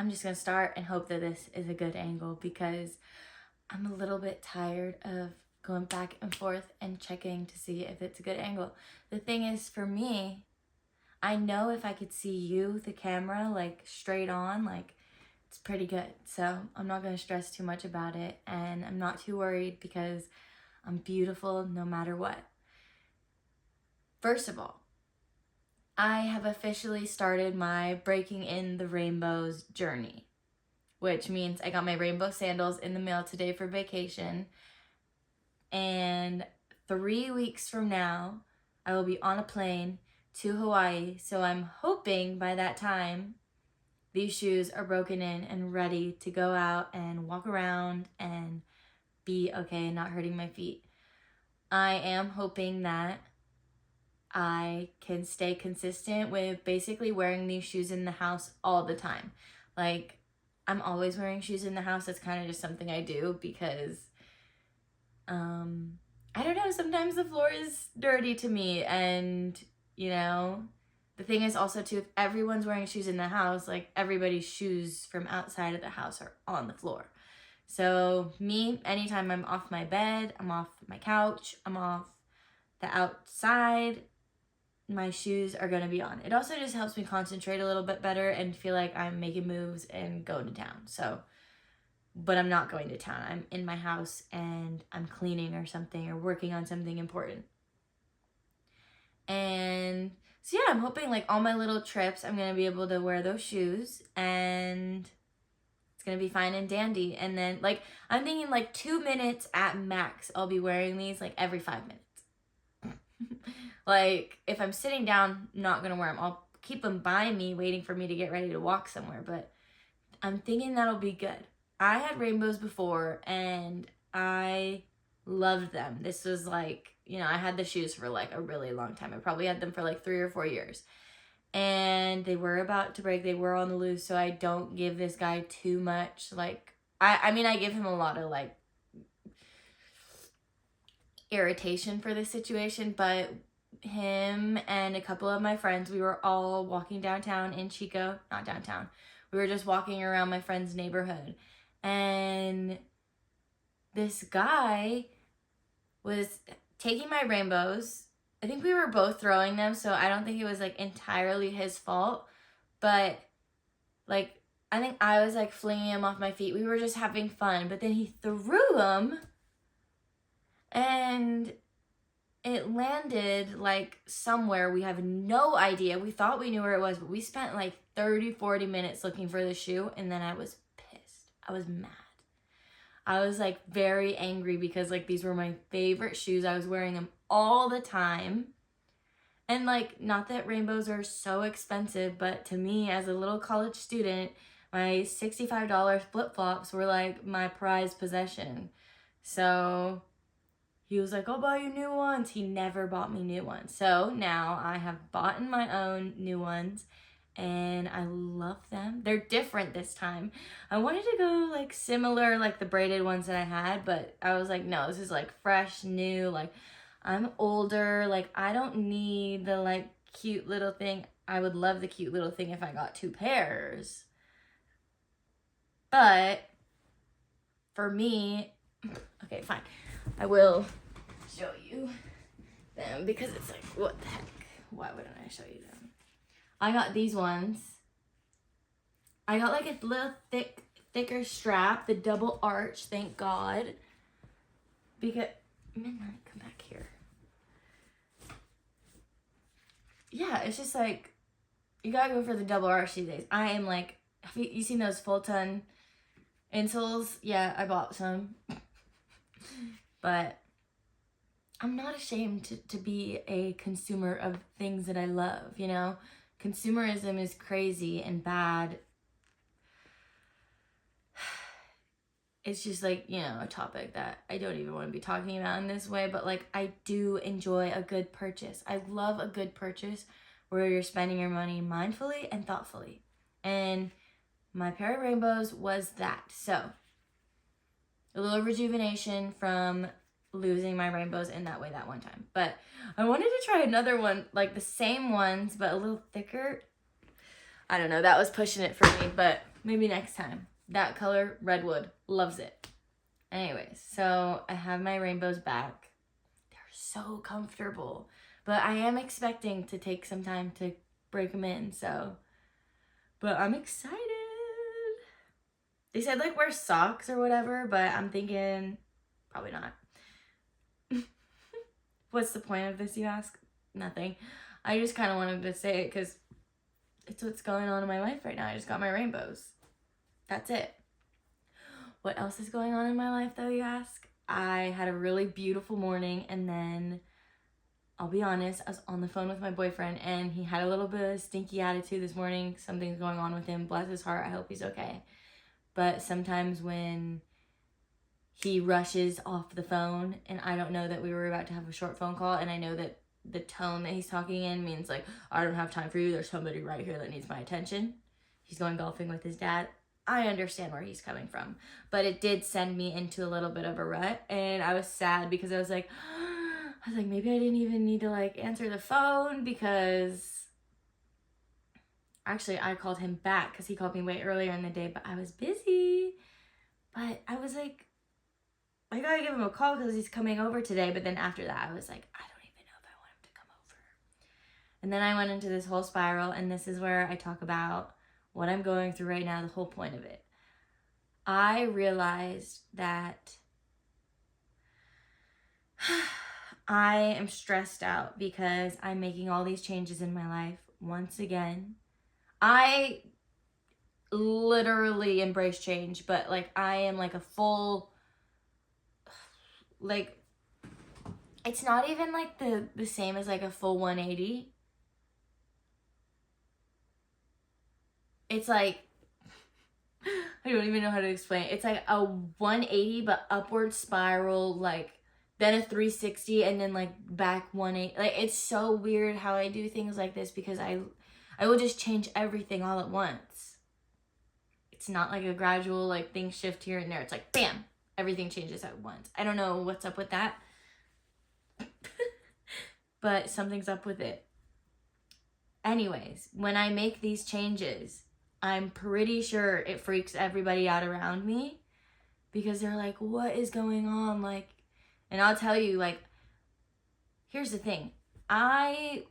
I'm just going to start and hope that this is a good angle because I'm a little bit tired of going back and forth and checking to see if it's a good angle. The thing is, for me, I know if I could see you, the camera, like straight on, like it's pretty good. So I'm not going to stress too much about it. And I'm not too worried because I'm beautiful no matter what. First of all, I have officially started my Breaking in the Rainbows journey, which means I got my rainbow sandals in the mail today for vacation. And 3 weeks from now, I will be on a plane to Hawaii. So I'm hoping by that time, these shoes are broken in and ready to go out and walk around and be okay and not hurting my feet. I am hoping that I can stay consistent with basically wearing these shoes in the house all the time. Like, I'm always wearing shoes in the house. That's kind of just something I do because, I don't know, sometimes the floor is dirty to me. And, you know, the thing is also too, if everyone's wearing shoes in the house, like everybody's shoes from outside of the house are on the floor. So me, anytime I'm off my bed, I'm off my couch, I'm off the outside, my shoes are going to be on. It also just helps me concentrate a little bit better and feel like I'm making moves and going to town. So, but I'm not going to town. I'm in my house and I'm cleaning or something or working on something important. And so yeah, I'm hoping like all my little trips, I'm going to be able to wear those shoes and it's going to be fine and dandy. And then like, I'm thinking like 2 minutes at max, I'll be wearing these like every 5 minutes. Like, if I'm sitting down, not going to wear them. I'll keep them by me, waiting for me to get ready to walk somewhere. But I'm thinking that'll be good. I had rainbows before, and I loved them. This was like, you know, I had the shoes for like a really long time. I probably had them for like 3 or 4 years. And they were about to break. They were on the loose, so I don't give this guy too much. Like, I mean, I give him a lot of, like, irritation for this situation, but him and a couple of my friends, we were all walking downtown in Chico, not downtown. We were just walking around my friend's neighborhood. And this guy was taking my rainbows. I think we were both throwing them, so I don't think it was like entirely his fault. But like, I think I was like flinging him off my feet. We were just having fun. But then he threw them and it landed like somewhere. We have no idea. We thought we knew where it was, but we spent like 30-40 minutes looking for the shoe, and then I was pissed. I was mad. I was like very angry because like these were my favorite shoes. I was wearing them all the time. And like, not that rainbows are so expensive, but to me as a little college student, my $65 flip-flops were like my prized possession. So he was like, I'll buy you new ones. He never bought me new ones. So now I have bought my own new ones and I love them. They're different this time. I wanted to go like similar, like the braided ones that I had, but I was like, no, this is like fresh, new. Like, I'm older. Like, I don't need the like cute little thing. I would love the cute little thing if I got 2 pairs. But for me, okay, fine. I will show you them because it's like, what the heck? Why wouldn't I show you them? I got these ones. I got like a little thicker strap, the double arch, thank God. Because, Midnight, come back here. Yeah, it's just like, you gotta go for the double arch these days. I am like, have you seen those Fulton insoles? Yeah, I bought some. But I'm not ashamed to be a consumer of things that I love, you know? Consumerism is crazy and bad. It's just like, you know, a topic that I don't even want to be talking about in this way, but like, I do enjoy a good purchase. I love a good purchase where you're spending your money mindfully and thoughtfully. And my pair of rainbows was that. So, a little rejuvenation from losing my rainbows in that way that one time. But I wanted to try another one, like the same ones, but a little thicker. I don't know, that was pushing it for me, but Maybe next time. That color, redwood, loves it. Anyways, so I have my rainbows back. They're so comfortable. But I am expecting to take some time to break them in, so. But I'm excited. They said like wear socks or whatever, but I'm thinking probably not. What's the point of this, you ask? Nothing. I just kind of wanted to say it because it's what's going on in my life right now. I just got my rainbows. That's it. What else is going on in my life, though, you ask? I had a really beautiful morning, and then, I'll be honest, I was on the phone with my boyfriend, and he had a little bit of stinky attitude this morning. Something's going on with him. Bless his heart. I hope he's okay. But sometimes when he rushes off the phone, and I don't know that we were about to have a short phone call, and I know that the tone that he's talking in means like, I don't have time for you. There's somebody right here that needs my attention. He's going golfing with his dad. I understand where he's coming from, but it did send me into a little bit of a rut, and I was sad because I was like, maybe I didn't even need to like answer the phone, because actually I called him back because he called me way earlier in the day, but I was busy. But I was like, I gotta give him a call because he's coming over today. But then after that, I was like, I don't even know if I want him to come over. And then I went into this whole spiral, and this is where I talk about what I'm going through right now, the whole point of it. I realized that I am stressed out because I'm making all these changes in my life once again. I literally embrace change, but like I am like a full, like, it's not even like the same as like a full 180. It's like, I don't even know how to explain it. It's like a 180 but upward spiral, like then a 360 and then like back 180. Like, it's so weird how I do things like this because I will just change everything all at once. It's not like a gradual like things shift here and there. It's like bam, everything changes at once. I don't know what's up with that. But something's up with it. Anyways, when I make these changes, I'm pretty sure it freaks everybody out around me because they're like, what is going on? Like, and I'll tell you, like, here's the thing. I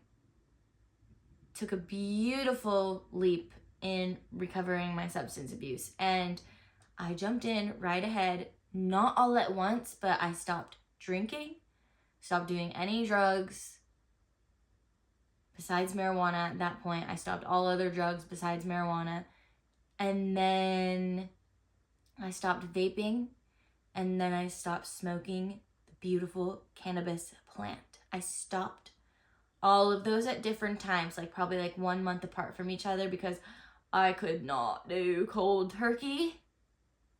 took a beautiful leap in recovering my substance abuse, and I jumped in right ahead, not all at once, but I stopped drinking, stopped doing any drugs besides marijuana. At that point, I stopped all other drugs besides marijuana. And then I stopped vaping. And then I stopped smoking the beautiful cannabis plant. I stopped all of those at different times, like probably like 1 month apart from each other, because I could not do cold turkey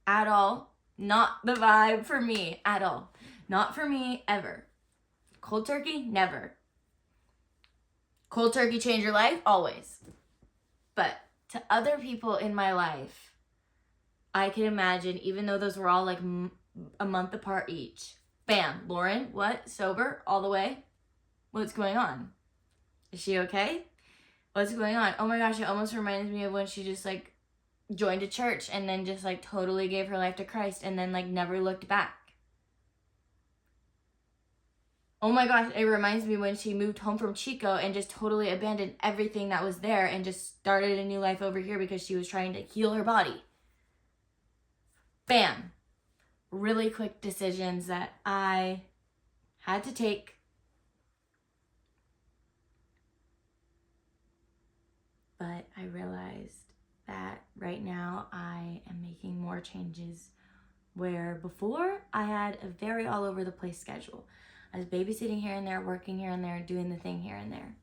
at all. Not the vibe for me at all. Not for me ever. Cold turkey, never. Cold turkey change your life? Always. But to other people in my life, I can imagine, even though those were all like a month apart each. Bam, Lauren, what? Sober? All the way? What's going on? Is she okay? What's going on? Oh my gosh, it almost reminds me of when she just like joined a church and then just like totally gave her life to Christ and then like never looked back. Oh my gosh, it reminds me when she moved home from Chico and just totally abandoned everything that was there and just started a new life over here because she was trying to heal her body. Bam. Really quick decisions that I had to take. But I realized that right now I am making more changes where before I had a very all over the place schedule. I was babysitting here and there, working here and there, doing the thing here and there.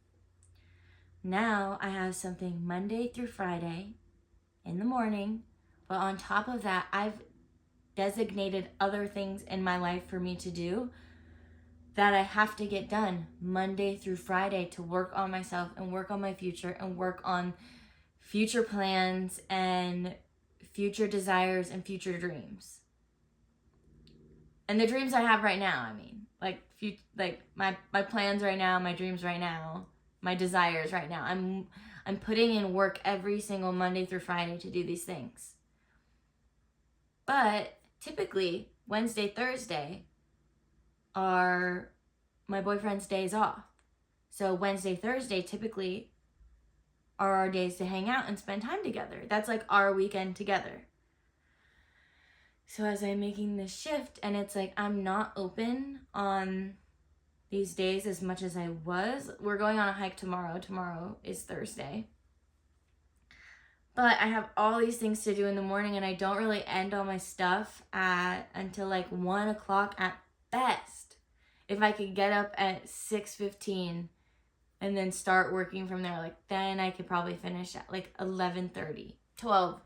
Now I have something Monday through Friday in the morning, but on top of that, I've designated other things in my life for me to do that I have to get done Monday through Friday to work on myself and work on my future and work on future plans and future desires and future dreams. And the dreams I have right now, I mean, like my plans right now, my dreams right now, my desires right now. I'm putting in work every single Monday through Friday to do these things. But typically, Wednesday, Thursday are my boyfriend's days off. So Wednesday, Thursday typically are our days to hang out and spend time together. That's like our weekend together. So as I'm making this shift, and it's like I'm not open on these days as much as I was. We're going on a hike tomorrow. Tomorrow is Thursday. But I have all these things to do in the morning, and I don't really end all my stuff until like 1 o'clock at best. If I could get up at 6:15 and then start working from there, like then I could probably finish at like 11:30, 12.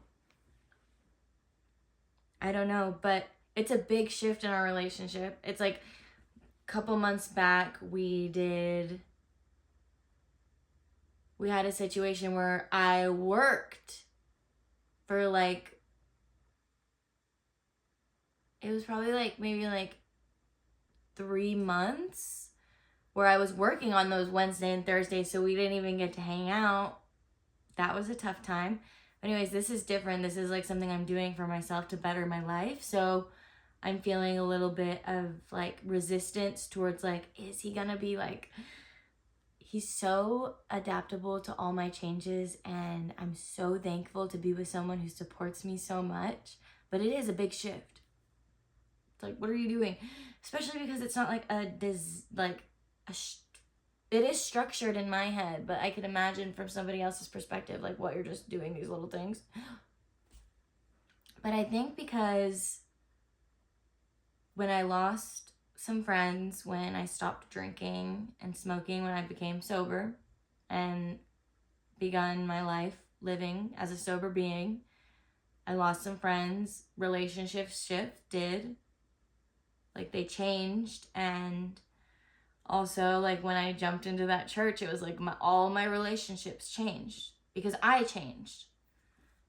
I don't know, but it's a big shift in our relationship. It's like a couple months back we had a situation where I worked for like, it was probably like maybe like 3 months where I was working on those Wednesday and Thursday, so we didn't even get to hang out. That was a tough time. Anyways, this is different. This is like something I'm doing for myself to better my life. So I'm feeling a little bit of like resistance towards like, is he gonna be like, he's so adaptable to all my changes, and I'm so thankful to be with someone who supports me so much. But it is a big shift. It's like, what are you doing? Especially because it's not like it is structured in my head, but I can imagine from somebody else's perspective, like what you're just doing these little things. But I think because when I lost some friends, when I stopped drinking and smoking, when I became sober and begun my life living as a sober being, I lost some friends, relationships shifted, like they changed. And also, like when I jumped into that church, it was like all my relationships changed because I changed.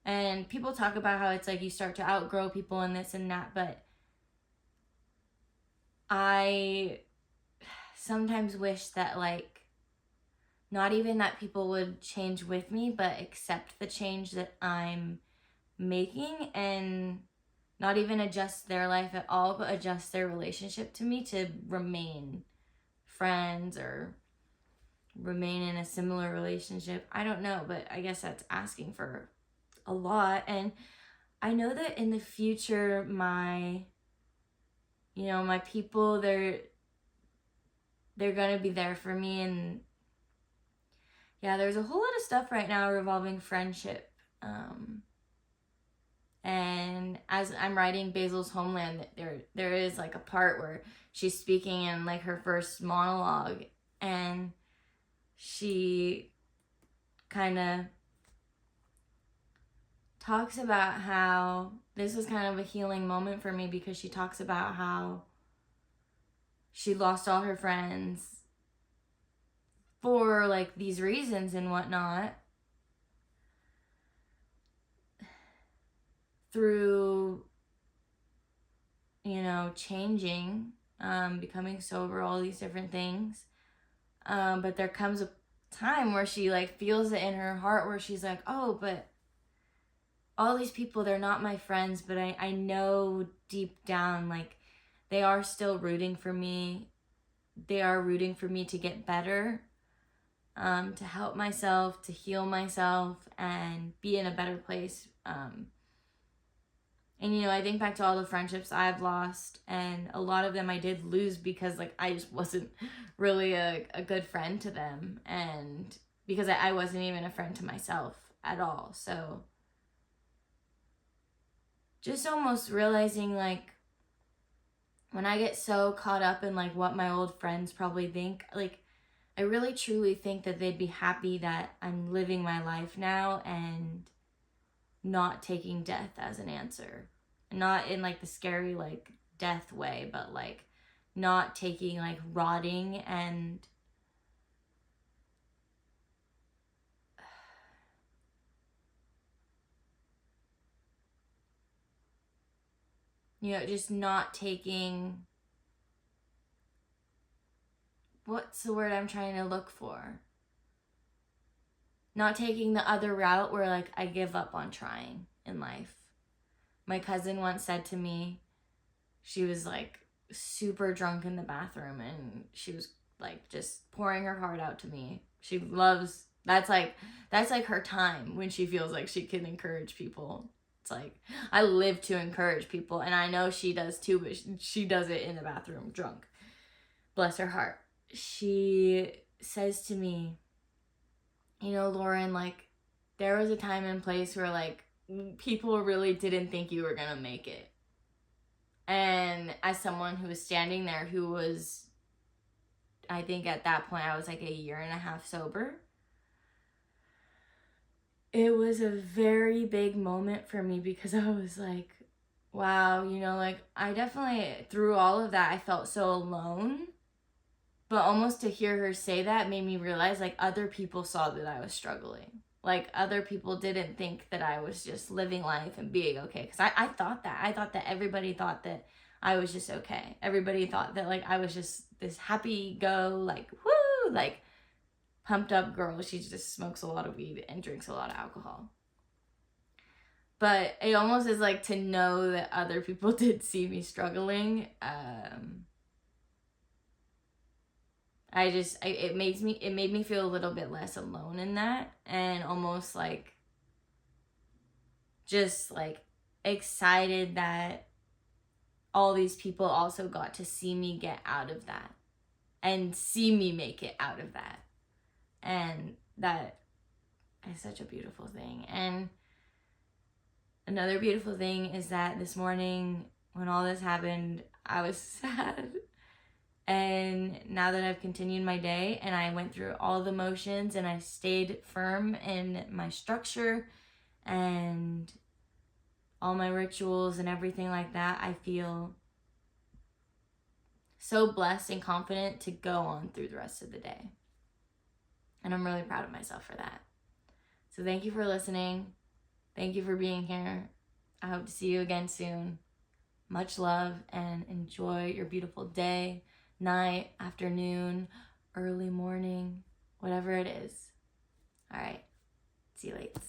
And people talk about how it's like you start to outgrow people and this and that, but I sometimes wish that like not even that people would change with me, but accept the change that I'm making and not even adjust their life at all, but adjust their relationship to me to remain friends or remain in a similar relationship. I don't know, but I guess that's asking for a lot. And I know that in the future, my people, they're gonna be there for me. And yeah, there's a whole lot of stuff right now revolving friendship. And as I'm writing Basil's Homeland, there is like a part where she's speaking in like her first monologue, and she kind of talks about how this was kind of a healing moment for me, because she talks about how she lost all her friends for like these reasons and whatnot, through changing, becoming sober, all these different things. But there comes a time where she like feels it in her heart where she's like, oh, but all these people, they're not my friends, but I know deep down like they are still rooting for me. They are rooting for me to get better, to help myself, to heal myself, and be in a better place. And I think back to all the friendships I've lost, and a lot of them I did lose because like I just wasn't really a good friend to them, and because I wasn't even a friend to myself at all. So just almost realizing like when I get so caught up in like what my old friends probably think, like I really truly think that they'd be happy that I'm living my life now and not taking death as an answer. Not in like the scary like death way, but like not taking like rotting and just not taking, what's the word I'm trying to look for? not taking the other route where like I give up on trying in life. My cousin once said to me, she was like super drunk in the bathroom and she was like just pouring her heart out to me. She loves, that's like her time when she feels like she can encourage people. It's like, I live to encourage people, and I know she does too, but she does it in the bathroom drunk. Bless her heart. She says to me, you know, Lauren, like, there was a time and place where, like, people really didn't think you were gonna make it. And as someone who was standing there, who was, I think at that point, I was like a year and a half sober. It was a very big moment for me because I was like, wow, you know, like, I definitely, through all of that, I felt so alone. But almost to hear her say that made me realize, like, other people saw that I was struggling. Like, other people didn't think that I was just living life and being okay. Because I thought that. I thought that everybody thought that I was just okay. Everybody thought that, like, I was just this happy-go, like, woo, like, pumped-up girl. She just smokes a lot of weed and drinks a lot of alcohol. But it almost is, like, to know that other people did see me struggling, it made me feel a little bit less alone in that, and almost like just like excited that all these people also got to see me get out of that and see me make it out of that. And that is such a beautiful thing. And another beautiful thing is that this morning when all this happened, I was sad. And now that I've continued my day and I went through all the motions and I stayed firm in my structure and all my rituals and everything like that, I feel so blessed and confident to go on through the rest of the day. And I'm really proud of myself for that. So thank you for listening. Thank you for being here. I hope to see you again soon. Much love, and enjoy your beautiful day, night, afternoon, early morning, whatever it is. All right. See you later.